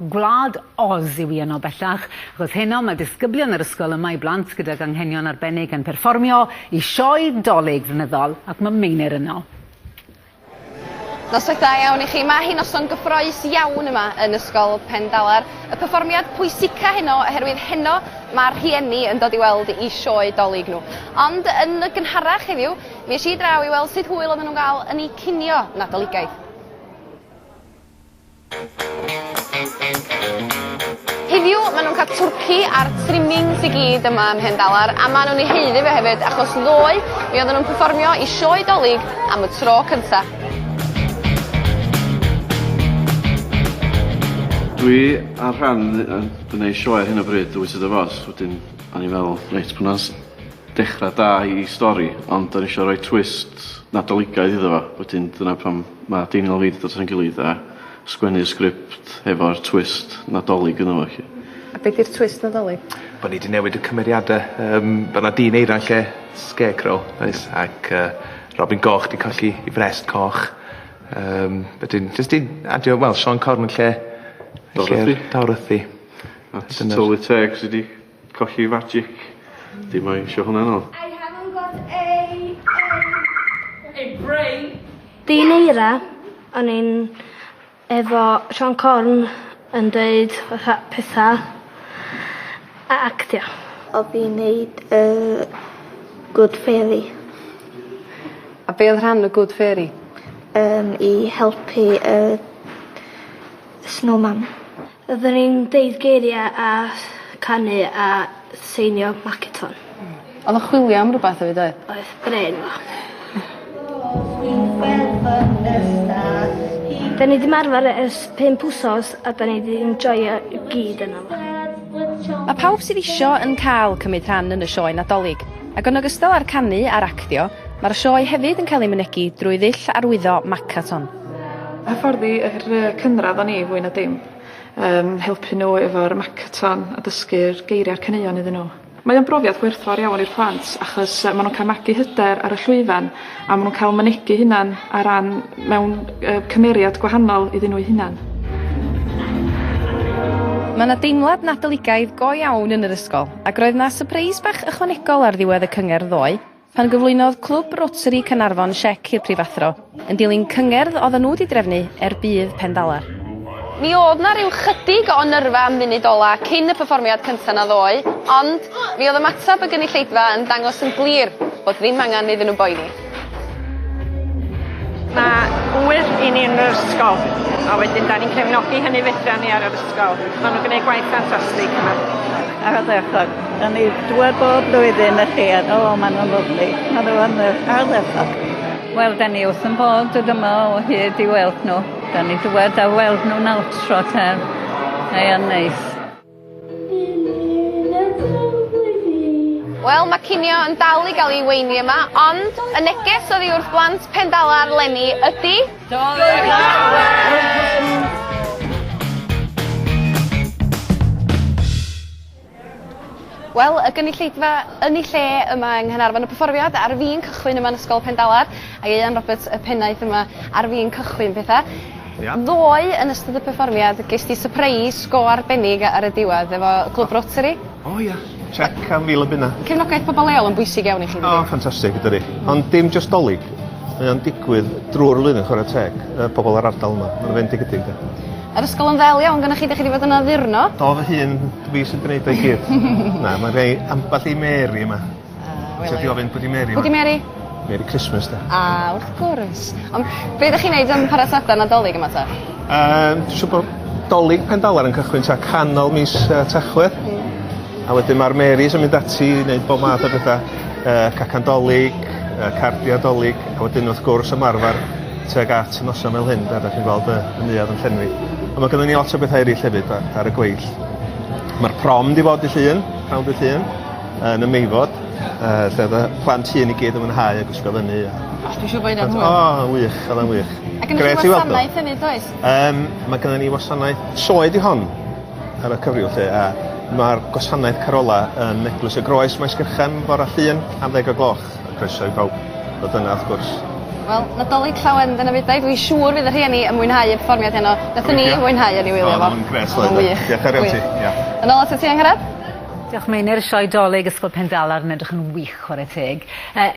Gwlad Oz yw i yno bellach, achos heno mae disgyblion yr ysgol yma i blant gydag anghenion arbennig yn perfformio I sioe dolig flynyddol ac mae Meinir yno. Noswaith da iawn I chi. Mae hi noson gyffroes iawn yma yn Ysgol Pendalar. Y perfformiad pwysica heno oherwydd heno mae'r rhieni yn dod I weld I sioe dolig nhw. Ond yn y gynharach heddiw, mi eisiau I draw I weld sut hwyl oedden nhw'n gael yn eu cinio Nadoligaidd. Heddiw, maen nhw'n cael twrci a'r trimmings I gyd yma ym Pendalar, a maen nhw'n ei heiddi fe hefyd achos ddoe mi oedden nhw'n perfformio I sioe dolig am y tro cyntaf. Dwi ar rhan yn gwneud sioe ar hyn o bryd, dwi sydd o fos, wedyn o'n i'n meddwl, reit, pwna'n dechrau da I stori, ond o'n eisiau rhoi twist Nadoligaidd iddo fo, wedyn dyna pam mae Daniel a fi wedi dod yn gilydd a sgwennu sgript efo'r twist Nadolig yno fo. A beth yw'r twist Nadolig? Bo ni wedi newid y cymeriadau, bod na dyn eira lle Scarecrow, ac Robin Goch wedi colli I frest coch. Wedyn, jyst i'n adio, wel, Sean Corn yn lle Dorothy. A Tylwyth Teg sydd wedi colli magic. Dim o'i eisiau hwnna nôl. I haven't got a brain. Dyn eira, o'n i'n efo Sean Corn yn dweud pethau a actio. O fi'n neud Good Fairy. A be oedd rhan y Good Fairy? I helpu Snowman. Oedden ni'n deud geiriau a canu a seinio Maceton. Oedd o'n chwilio am rhywbeth hefyd oedd? Oedd bren fo. Da ni wedi marfer ers 5 wsos a da ni wedi enjoyo gyd yna fo. Mae pawb sydd isio yn cael cymryd rhan yn y sioe Nadolig, ac yn ogystal â'r canu a'r actio, mae'r sioe hefyd yn cael ei mynegu drwy ddull arwyddo Maceton. Hyfforddi yr cynradd o'n I fwy na dim. Helpu nhw efo'r Maceton a dysgu'r geiriau'r caneuon iddyn nhw. Mae o'n brofiad gwerthfawr iawn i'r plant achos maen nhw'n cael magu hyder ar y llwyfan a maen nhw'n cael mynegu hunan ar ran mewn cymeriad gwahanol iddyn nhw hunan. Mae yna deimlad Nadoligaidd go iawn yn yr ysgol, ac roedd yna sypreis bach ychwanegol ar ddiwedd y cyngerdd ddoe, pan gyflwynodd Clwb Rotary Caernarfon siec i'r prifathro, yn dilyn cyngerdd oedden nhw wedi drefnu bydd Pendalar. Mi oedd na ryw chydig o nyrfa munud ola cyn y perfformiad cyntaf na ddoe, ond mi oedd ymatab y gynulleidfa yn dangos yn glir bod ddim angen iddyn nhw boeni. Mae wyr I ni yn yr ysgol, a wedyn da ni'n cefnogi hynny fedra ni ar yr ysgol. Maen nhw'n gwneud gwaith ffantastig yma. Ar y ddechrau, da ni dwed bob blwyddyn y lled, maen nhw'n lyflu. Maen nhw'n ar y ddechrau. Wel, da ni wrth yn bod yma o hyd I weld nhw. Da ni dwed a weld nhw'n awtro te. Mae yn neis. Wel, mae cinio yn dal I gael ei weini yma, ond y neges oddi wrth blant Pendalar leni ydy... Dolig lawen! Wel, y gynulleidfa yn ei lle yma yng Nghaernarfon, y perfformiad ar fin cychwyn yma yn Ysgol Pendalar, a Ian Roberts y pennaeth yma ar fin cychwyn pethau. Ddoe yn ystod y perfformiad, ges ti surprise go arbennig ar y diwedd efo Clwb Rotary. O ia, check am 1000 o bunna. Cefnogaeth pobl leol yn bwysig iawn I chi. O, ffantastig ydy. Ond dim just dolig. Mae o'n digwydd drwy'r flwyddyn chwarae teg, pobl ar ardal yma. Mae'n fendigedig. Yr ysgol yn ddel iawn, gyda chi wedi bod yn addurno? Do fy hun, fi sy'n gwneud o'i gyd. Na, mae'n rhai amball I Mary yma. Sef di ofyn pwy di Mary yma? Pwy di Mary? Mary Christmas da. Wrth gwrs. Ond be ydych chi'n neud am parasada Nadolig yma ta? Dwi'n siŵr bod Dolig Pendalar yn cychwyn ta canol mis Tachwedd. A wedyn mae'r Marys yn mynd ati I wneud bob math o bethau. Cacan Dolig, cardia Dolig, a wedyn wrth gwrs ymarfer teg at y noson fel hyn, da chi'n gweld y neuad yn llenwi. A mae gennym ni lot o bethau eraill hefyd ar y gweill. Mae'r prom di bod I llun, prawn di llun, yn y Meifod, lle oedd y plant hun I gyd yn mwynhau a gwisgo fyny. Dwi'n siŵr bod hynny'n hwyl. O, wych, oedd yn wych. Ac yn y wasanaeth hynny, does? Mae gennym ni wasanaeth, sioe di hon ar y cyfryw lle, a mae'r gwasanaeth Carola yn Eglwys y Groes Maes Gyrchan bore llun am 10 o gloch. Croeso I bawb ddod yna, wrth gwrs. Wel, Nadolig llawen dyna fydau. Dwi'n siŵr fydd y rhieni yn mwynhau y perfformiad heno. Nathon ni mwynhau yn ei wylio fo. Mae'n gres, Lloyd. Diolch ar iawn ti. Yn ôl at y ti, Angharad? Diolch Meini, Sioe Dolig Ysgol Pendalar yn edrych yn wych chwarae teg.